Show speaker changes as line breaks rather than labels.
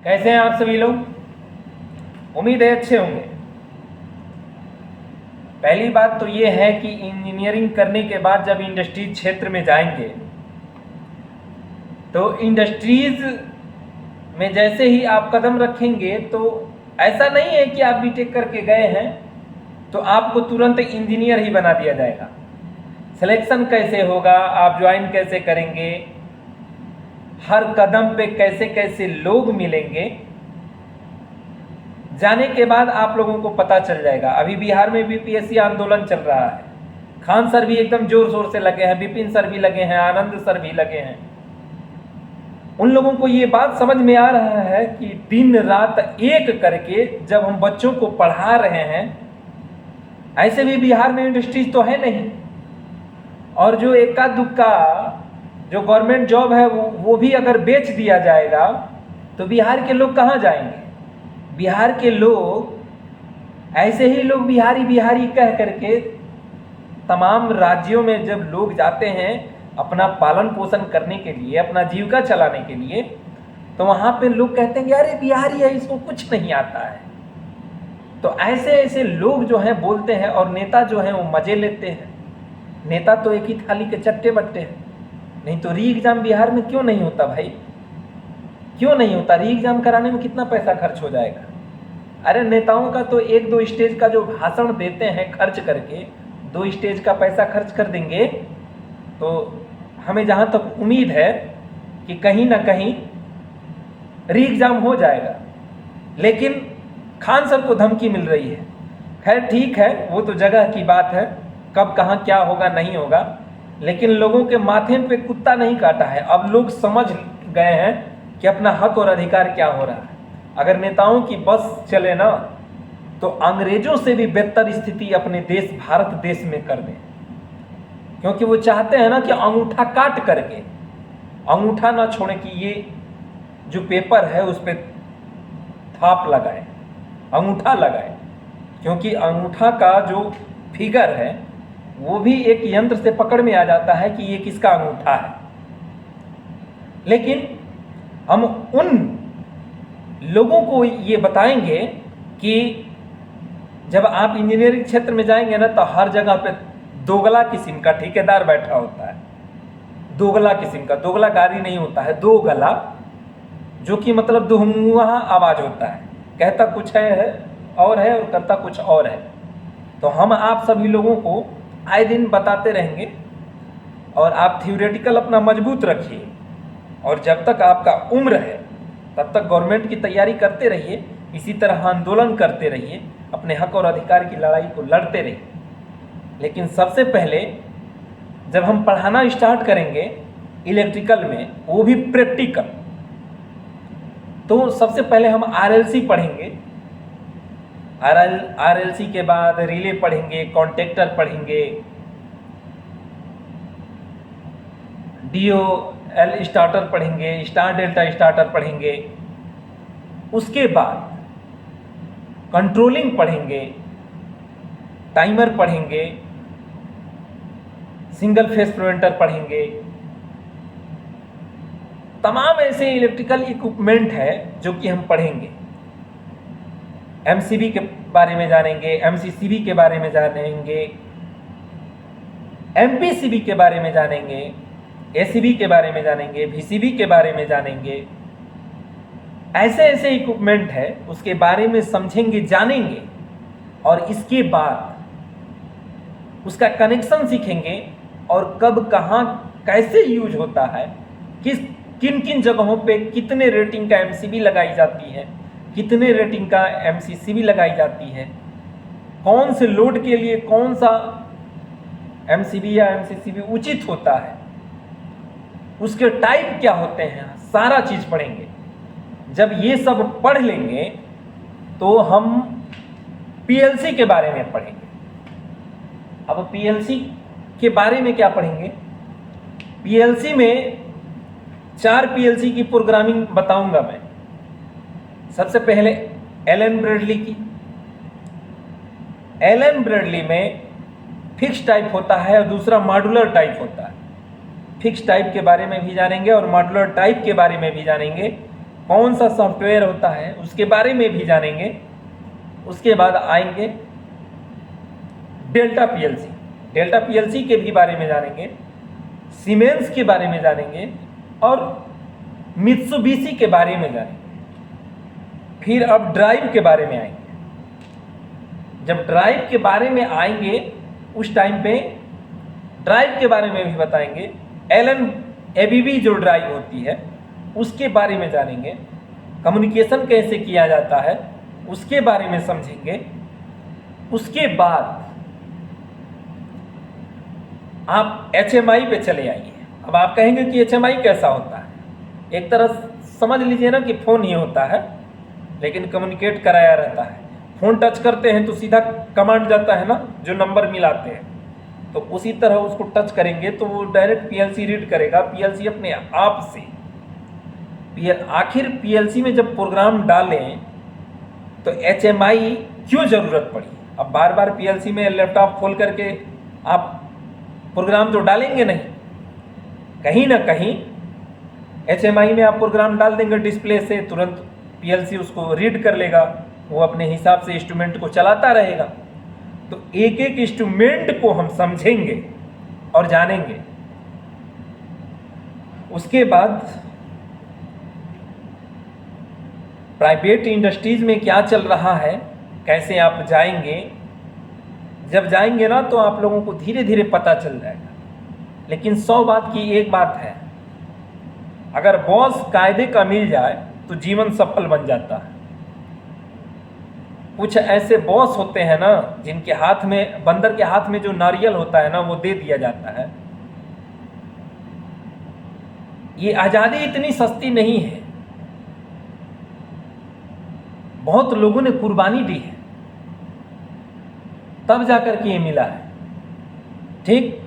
कैसे हैं आप सभी लोग? उम्मीद है अच्छे होंगे। पहली बात तो ये है कि इंजीनियरिंग करने के बाद जब इंडस्ट्रीज क्षेत्र में जाएंगे तो इंडस्ट्रीज में जैसे ही आप कदम रखेंगे तो ऐसा नहीं है कि आप बीटेक करके गए हैं तो आपको तुरंत इंजीनियर ही बना दिया जाएगा। सिलेक्शन कैसे होगा, आप ज्वाइन कैसे करेंगे, हर कदम पे कैसे कैसे लोग मिलेंगे, जाने के बाद आप लोगों को पता चल जाएगा। अभी बिहार में बीपीएससी आंदोलन चल रहा है, खान सर भी एकदम जोर शोर से लगे हैं, विपिन सर भी लगे हैं, आनंद सर भी लगे हैं। उन लोगों को ये बात समझ में आ रहा है कि दिन रात एक करके जब हम बच्चों को पढ़ा रहे हैं, ऐसे भी बिहार में इंडस्ट्रीज तो है नहीं, और जो एका दुक्का जो गवर्नमेंट जॉब है वो भी अगर बेच दिया जाएगा तो बिहार के लोग कहाँ जाएंगे? बिहार के लोग ऐसे ही लोग बिहारी बिहारी कह करके तमाम राज्यों में जब लोग जाते हैं अपना पालन पोषण करने के लिए, अपना जीविका चलाने के लिए, तो वहाँ पे लोग कहते हैं कि अरे बिहारी है, इसको कुछ नहीं आता है। तो ऐसे ऐसे लोग जो हैं बोलते हैं और नेता जो हैं वो मजे लेते हैं। नेता तो एक ही थाली के चट्टे बट्टे हैं। नहीं तो री एग्जाम बिहार में क्यों नहीं होता भाई? क्यों नहीं होता? री एग्जाम कराने में कितना पैसा खर्च हो जाएगा? अरे नेताओं का तो एक दो स्टेज का जो भाषण देते हैं खर्च करके, 2 स्टेज का पैसा खर्च कर देंगे तो हमें जहाँ तक उम्मीद है कि कहीं ना कहीं री एग्जाम हो जाएगा। लेकिन खान सर को धमकी मिल रही है। खैर ठीक है, वो तो जगह की बात है, कब कहाँ क्या होगा नहीं होगा, लेकिन लोगों के माथे पे कुत्ता नहीं काटा है। अब लोग समझ गए हैं कि अपना हक और अधिकार क्या हो रहा है। अगर नेताओं की बस चले ना तो अंग्रेजों से भी बेहतर स्थिति अपने देश भारत देश में कर दें, क्योंकि वो चाहते हैं ना कि अंगूठा काट करके, अंगूठा ना छोड़े कि ये जो पेपर है उस पर थाप लगाए, अंगूठा लगाए, क्योंकि अंगूठा का जो फिगर है वो भी एक यंत्र से पकड़ में आ जाता है कि ये किसका अंगूठा है। लेकिन हम उन लोगों को ये बताएंगे कि जब आप इंजीनियरिंग क्षेत्र में जाएंगे ना तो हर जगह पे दोगला किस्म का ठेकेदार बैठा होता है। दोगला किस्म का, दोगला गाड़ी नहीं होता है, दो गला, जो कि मतलब दुहमुहा आवाज होता है, कहता कुछ है और करता कुछ और है। तो हम आप सभी लोगों को आए दिन बताते रहेंगे और आप थ्योरेटिकल अपना मजबूत रखिए, और जब तक आपका उम्र है तब तक गवर्नमेंट की तैयारी करते रहिए, इसी तरह आंदोलन करते रहिए, अपने हक और अधिकार की लड़ाई को लड़ते रहिए। लेकिन सबसे पहले जब हम पढ़ाना स्टार्ट करेंगे इलेक्ट्रिकल में, वो भी प्रैक्टिकल, तो सबसे पहले हम आरएलसी पढ़ेंगे। आरएलसी के बाद रिले पढ़ेंगे, कॉन्टेक्टर पढ़ेंगे, डीओएल स्टार्टर पढ़ेंगे, स्टार डेल्टा स्टार्टर पढ़ेंगे। उसके बाद कंट्रोलिंग पढ़ेंगे, टाइमर पढ़ेंगे, सिंगल फेस प्रिवेंटर पढ़ेंगे। तमाम ऐसे इलेक्ट्रिकल इक्विपमेंट है जो कि हम पढ़ेंगे। एमसीबी के बारे में जानेंगे, एमसीसीबी के बारे में जानेंगे, एमपीसीबी के बारे में जानेंगे, एसीबी के बारे में जानेंगे, वीसीबी के बारे में जानेंगे। ऐसे ऐसे इक्विपमेंट है उसके बारे में समझेंगे, जानेंगे, और इसके बाद उसका कनेक्शन सीखेंगे और कब कहाँ कैसे यूज होता है, किन किन जगहों पे कितने रेटिंग का एमसीबी लगाई जाती है, कितने रेटिंग का एमसीसीबी लगाई जाती है, कौन से लोड के लिए कौन सा एमसीबी या एमसीसीबी उचित होता है, उसके टाइप क्या होते हैं, सारा चीज पढ़ेंगे। जब ये सब पढ़ लेंगे तो हम पीएलसी के बारे में पढ़ेंगे। अब पीएलसी के बारे में क्या पढ़ेंगे? पीएलसी में 4 पीएलसी की प्रोग्रामिंग बताऊंगा मैं। सबसे पहले एलन ब्रेडली की। एलन ब्रेडली में फिक्स टाइप होता है और दूसरा मॉड्यूलर टाइप होता है। फिक्स टाइप के बारे में भी जानेंगे और मॉड्यूलर टाइप के बारे में भी जानेंगे कौन सा सॉफ्टवेयर होता है उसके बारे में भी जानेंगे। उसके बाद आएंगे डेल्टा पीएलसी, डेल्टा पीएलसी के भी बारे में जानेंगे, सीमेंस के बारे में जानेंगे और मित्सुबिशी के बारे में जानेंगे। फिर अब ड्राइव के बारे में आएंगे। जब ड्राइव के बारे में आएंगे उस टाइम पे ड्राइव के बारे में भी बताएंगे। एलन एबीबी जो ड्राइव होती है उसके बारे में जानेंगे। कम्युनिकेशन कैसे किया जाता है उसके बारे में समझेंगे। उसके बाद आप HMI पे चले आइए। अब आप कहेंगे कि HMI कैसा होता है? एक तरह समझ लीजिए ना कि फ़ोन ही होता है लेकिन कम्युनिकेट कराया रहता है। फ़ोन टच करते हैं तो सीधा कमांड जाता है ना, जो नंबर मिलाते हैं, तो उसी तरह उसको टच करेंगे तो वो डायरेक्ट पीएलसी रीड करेगा। पीएलसी अपने आप से आखिर पीएलसी में जब प्रोग्राम डालें तो HMI क्यों ज़रूरत पड़ी? अब बार बार पीएलसी में लैपटॉप खोल करके आप प्रोग्राम तो डालेंगे नहीं, कहीं ना कहीं HMI में आप प्रोग्राम डाल देंगे डिस्प्ले से, तुरंत पीएलसी उसको रीड कर लेगा, वो अपने हिसाब से इंस्ट्रूमेंट को चलाता रहेगा। तो एक एक इंस्ट्रूमेंट को हम समझेंगे और जानेंगे। उसके बाद प्राइवेट इंडस्ट्रीज में क्या चल रहा है, कैसे आप जाएंगे। जब जाएंगे ना तो आप लोगों को धीरे धीरे पता चल जाएगा। लेकिन 100 बात की एक बात है, अगर बॉस कायदे का मिल जाए तो जीवन सफल बन जाता है। कुछ ऐसे बॉस होते हैं ना जिनके हाथ में, बंदर के हाथ में जो नारियल होता है ना वो दे दिया जाता है। ये आज़ादी इतनी सस्ती नहीं है, बहुत लोगों ने कुर्बानी दी है तब जाकर के ये मिला है। ठीक